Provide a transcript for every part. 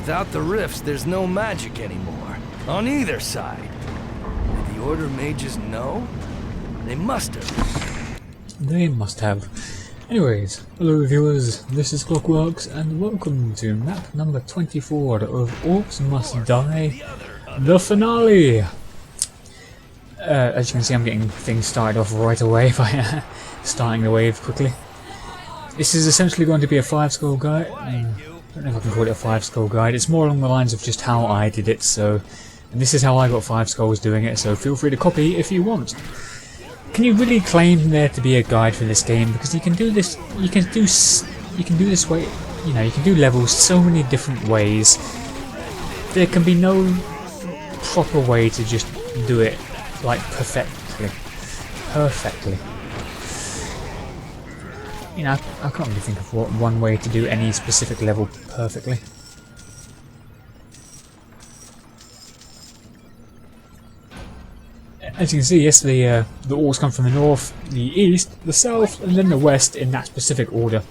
Without the rifts, there's no magic anymore. On either side. Did the Order mages know? They must have. They must have. Anyways, hello viewers, this is Clockworks and welcome to map number 24 of Orcs Must Die, the finale! As you can see, I'm getting things started off right away by starting the wave quickly. This is essentially going to be a 5-skull guide. I don't know if I can call it a 5-skull guide. It's more along the lines of just how I did it, and this is how I got 5 skulls doing it, so feel free to copy if you want. Can you really claim there to be a guide for this game? Because you can do this, you can do this way, you know, you can do levels so many different ways. There can be no proper way to just do it like perfectly. You know, I can't really think of one way to do any specific level perfectly. As you can see, yes, the orcs come from the north, the east, the south, and then the west in that specific order.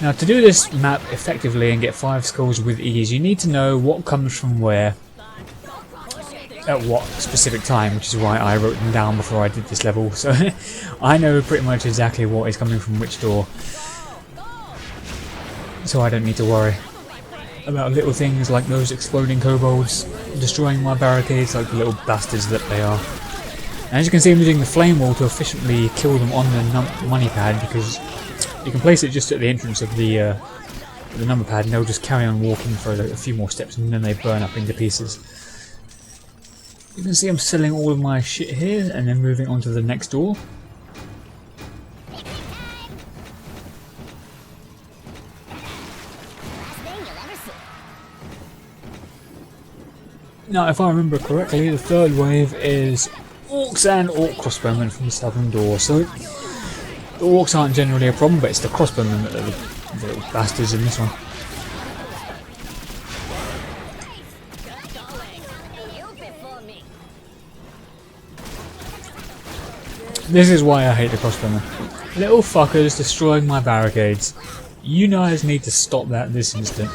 Now, to do this map effectively and get 5 skulls with ease, you need to know what comes from where at what specific time, which is why I wrote them down before I did this level, so I know pretty much exactly what is coming from which door, so I don't need to worry about little things like those exploding kobolds destroying my barricades like the little bastards that they are. And as you can see, I'm using the flame wall to efficiently kill them on the money pad, because you can place it just at the entrance of the number pad and they'll just carry on walking for a few more steps and then they burn up into pieces. You can see I'm selling all of my shit here and then moving on to the next door. Now, if I remember correctly, the third wave is orcs and orc crossbowmen from the southern door. So the orcs aren't generally a problem, but it's the crossbowmen that are the little bastards in this one. This is why I hate the crossbowmen. Little fuckers destroying my barricades. You guys need to stop that this instant.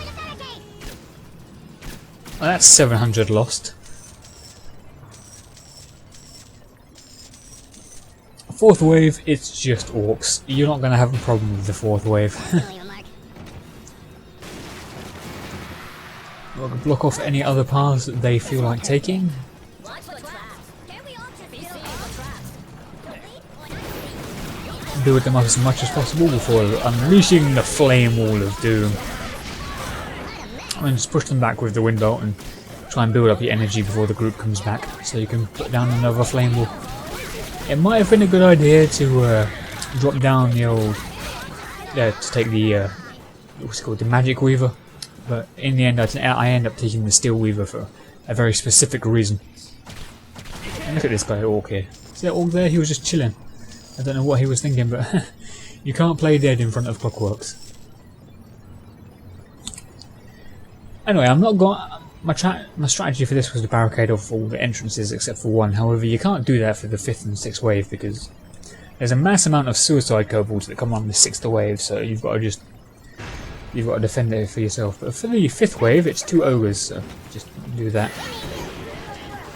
Well, that's 700 lost. Fourth wave, it's just orcs. You're not going to have a problem with the fourth wave. We'll block off any other paths that they feel like taking. Build them up as much as possible before unleashing the flame wall of doom. And just push them back with the wind bolt and try and build up your energy before the group comes back, so you can put down another flame wall. It might have been a good idea to drop down the old, to take the what's it called, the magic weaver, but in the end I end up taking the steel weaver for a very specific reason. And look at this guy orc here. See that orc there? He was just chilling. I don't know what he was thinking, but you can't play dead in front of Clockworks. Anyway, I'm not going. My strategy for this was to barricade off all the entrances except for one. However, you can't do that for the 5th and 6th wave because there's a mass amount of suicide kobolds that come on the 6th wave, so you've got to defend it for yourself. But for the 5th wave, it's 2 ogres, so just do that.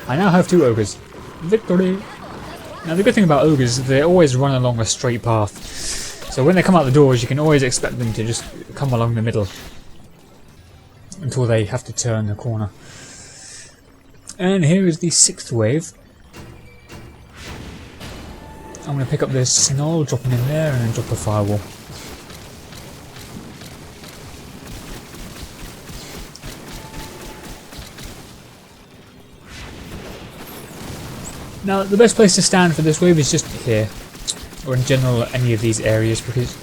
I now have 2 ogres. Victory! Now the good thing about ogres is they always run along a straight path, so when they come out the doors you can always expect them to just come along the middle until they have to turn the corner. And here is the 6th wave. I'm going to pick up this snow, drop it in there and then drop a firewall. Now, the best place to stand for this wave is just here, or in general any of these areas, because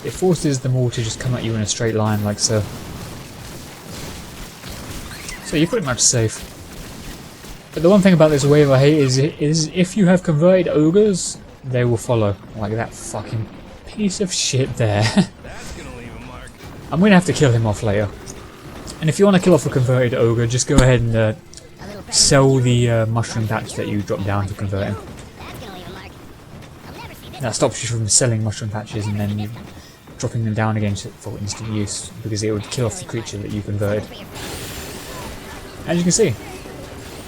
it forces them all to just come at you in a straight line like so. So you're pretty much safe. But the one thing about this wave I hate is if you have converted ogres, they will follow, like that fucking piece of shit there. I'm going to have to kill him off later. And if you want to kill off a converted ogre, just go ahead and sell the mushroom patch that you dropped down to convert him. That stops you from selling mushroom patches and then you dropping them down again for instant use, because it would kill off the creature that you converted. as you can see,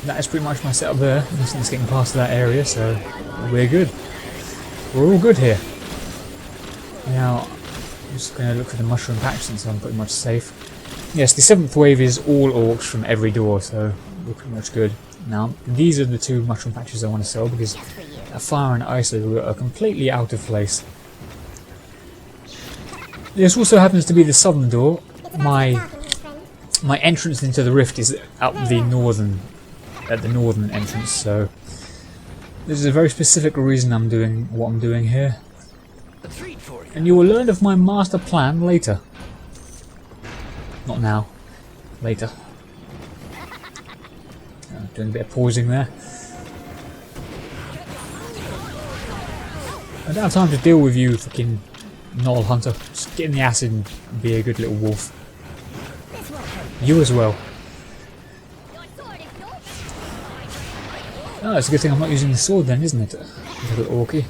that is pretty much my setup there. Nothing's getting past that area, so we're good. We're all good here. Now, I'm just going to look for the mushroom patch since I'm pretty much safe. Yes, the 7th wave is all orcs from every door, so we're pretty much good. Now, these are the 2 mushroom patches I want to sell because fire and ice are completely out of place. This also happens to be the southern door. My entrance into the rift is up the northern entrance, so this is a very specific reason I'm doing what I'm doing here. And you will learn of my master plan later. Not now. Later. Doing a bit of pausing there. I don't have time to deal with you fucking Knoll Hunter. Just get in the acid and be a good little wolf. You as well. Oh, it's a good thing I'm not using the sword then, isn't it? Little orky.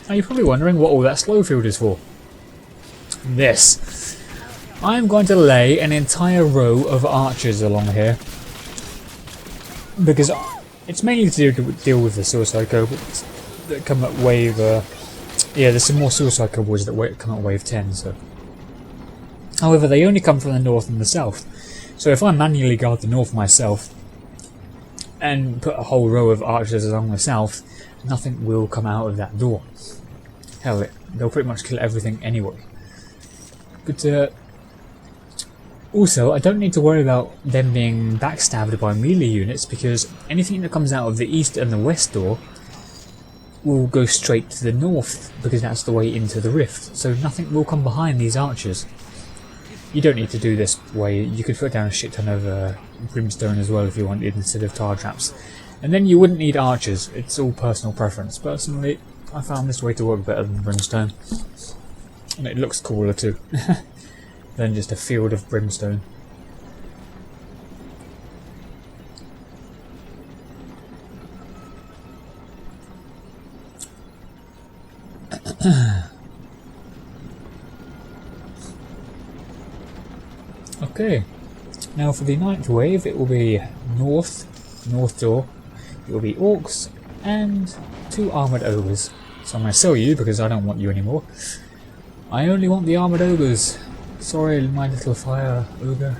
Now you're probably wondering what all that slow field is for. This. I'm going to lay an entire row of archers along here. Because it's mainly to deal with the suicide kobolds that come at wave... yeah, there's some more suicide kobolds that come at wave 10, so... However, they only come from the north and the south. So if I manually guard the north myself, and put a whole row of archers along the south, nothing will come out of that door. Hell, they'll pretty much kill everything anyway. But also, I don't need to worry about them being backstabbed by melee units, because anything that comes out of the east and the west door will go straight to the north, because that's the way into the rift. So nothing will come behind these archers. You don't need to do this way. You could put down a shit ton of brimstone as well if you wanted, instead of tar traps. And then you wouldn't need archers. It's all personal preference. Personally, I found this way to work better than brimstone. And it looks cooler too, than just a field of brimstone. Okay, now for the 9th wave, it will be north door, it will be orcs, and 2 armoured ogres. So I'm going to sell you because I don't want you anymore. I only want the armoured ogres. Sorry, my little fire ogre.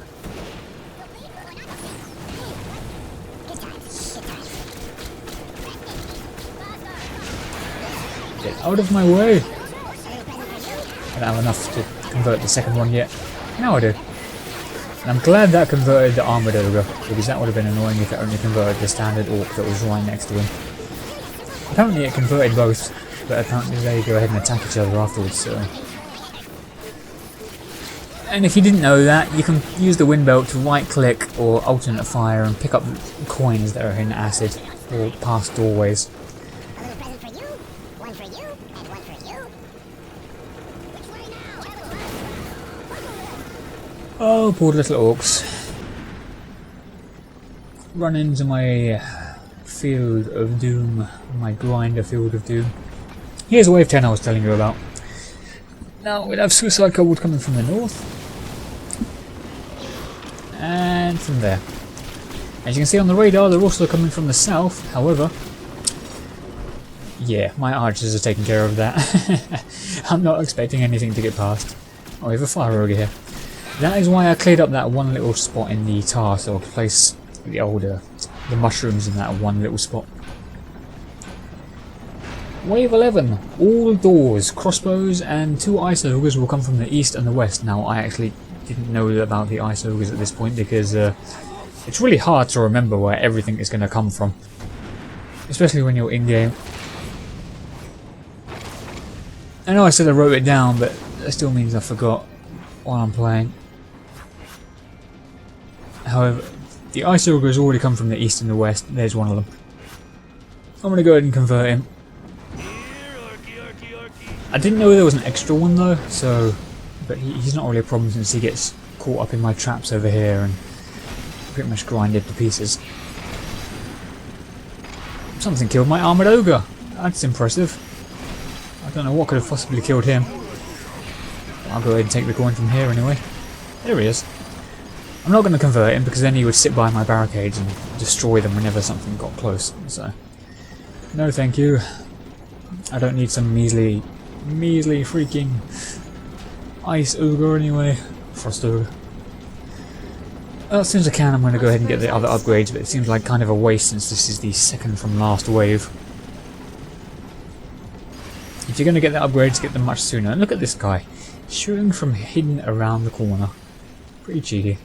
Get out of my way! I don't have enough to convert the second one yet. Now I do. And I'm glad that converted the armoured ogre, because that would have been annoying if it only converted the standard orc that was right next to him. Apparently it converted both, but apparently they go ahead and attack each other afterwards, so... And if you didn't know that, you can use the wind belt to right click or alternate fire and pick up coins that are in acid, or past doorways. Oh, poor little orcs. Run into my field of doom, my grinder field of doom. Here's wave 10 I was telling you about. Now we'd have suicide kobold coming from the north. And from there. As you can see on the radar, they're also coming from the south, however... Yeah, my archers are taking care of that. I'm not expecting anything to get past. Oh, we have a fire ogre here. That is why I cleared up that one little spot in the tar, so I could place the mushrooms in that one little spot. Wave 11. All doors, crossbows, and 2 ice ogres will come from the east and the west. Now, I actually didn't know about the ice ogres at this point because it's really hard to remember where everything is going to come from. Especially when you're in-game. I know I said I wrote it down, but that still means I forgot while I'm playing. However, the ice ogre has already come from the east and the west. There's one of them. I'm going to go ahead and convert him. I didn't know there was an extra one though, so... But he's not really a problem since he gets caught up in my traps over here and pretty much grinded to pieces. Something killed my armoured ogre. That's impressive. I don't know what could have possibly killed him. I'll go ahead and take the coin from here anyway. There he is. I'm not going to convert him because then he would sit by my barricades and destroy them whenever something got close. So, no thank you. I don't need some measly freaking ice ogre anyway. Frost ogre. Well, as soon as I can I'm going to go ahead and get the other upgrades, but it seems like kind of a waste since this is the second from last wave. If you're going to get the upgrades, get them much sooner. And look at this guy, shooting from hidden around the corner. Pretty cheeky.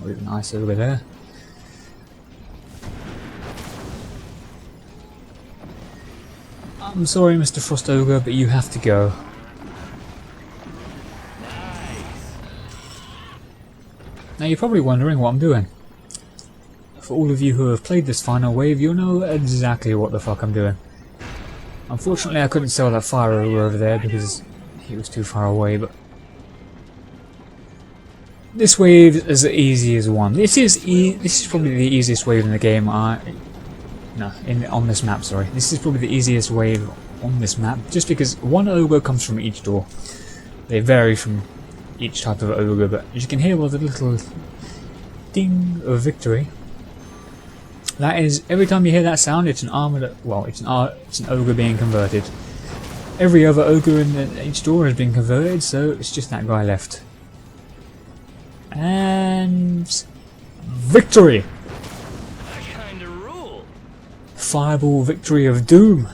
We have an ice over there. I'm sorry, Mr. Frost Ogre, but you have to go. Now you're probably wondering what I'm doing. For all of you who have played this final wave, you'll know exactly what the fuck I'm doing. Unfortunately I couldn't sell that fire ogre over there because he was too far away, but this wave is the easiest one. This is probably the easiest wave in the game. On this map, sorry. This is probably the easiest wave on this map, just because one ogre comes from each door. They vary from each type of ogre, but as you can hear with a little ding of victory. That is, every time you hear that sound, it's an armored. Well, it's an ogre being converted. Every other ogre in each door has been converted, so it's just that guy left. And victory! That kind of rule. Fireball victory of doom.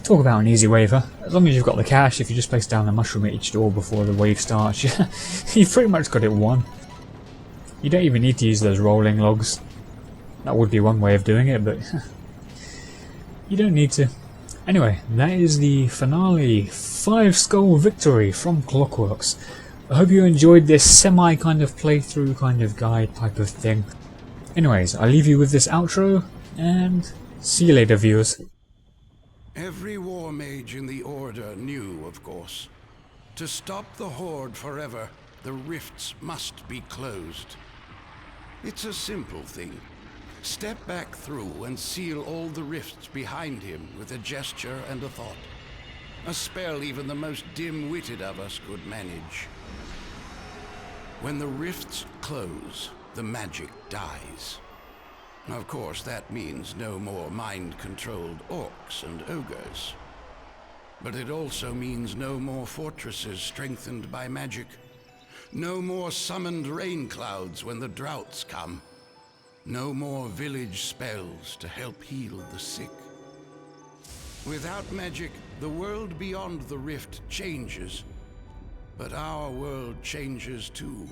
Talk about an easy wave, huh? As long as you've got the cash, if you just place down a mushroom at each door before the wave starts, you've pretty much got it won. You don't even need to use those rolling logs. That would be one way of doing it, but you don't need to. Anyway, that is the finale 5-skull victory from Clockworks. I hope you enjoyed this semi kind of playthrough kind of guide type of thing. Anyways, I'll leave you with this outro and see you later, viewers. Every war mage in the Order knew, of course. To stop the Horde forever, the rifts must be closed. It's a simple thing. Step back through and seal all the rifts behind him with a gesture and a thought. A spell even the most dim-witted of us could manage. When the rifts close, the magic dies. Of course, that means no more mind-controlled orcs and ogres. But it also means no more fortresses strengthened by magic. No more summoned rain clouds when the droughts come. No more village spells to help heal the sick. Without magic, the world beyond the rift changes. But our world changes too,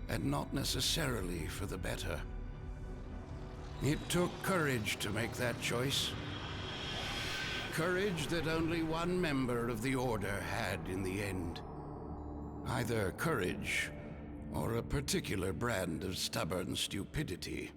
and not necessarily for the better. It took courage to make that choice. Courage that only one member of the Order had in the end. Either courage, or a particular brand of stubborn stupidity.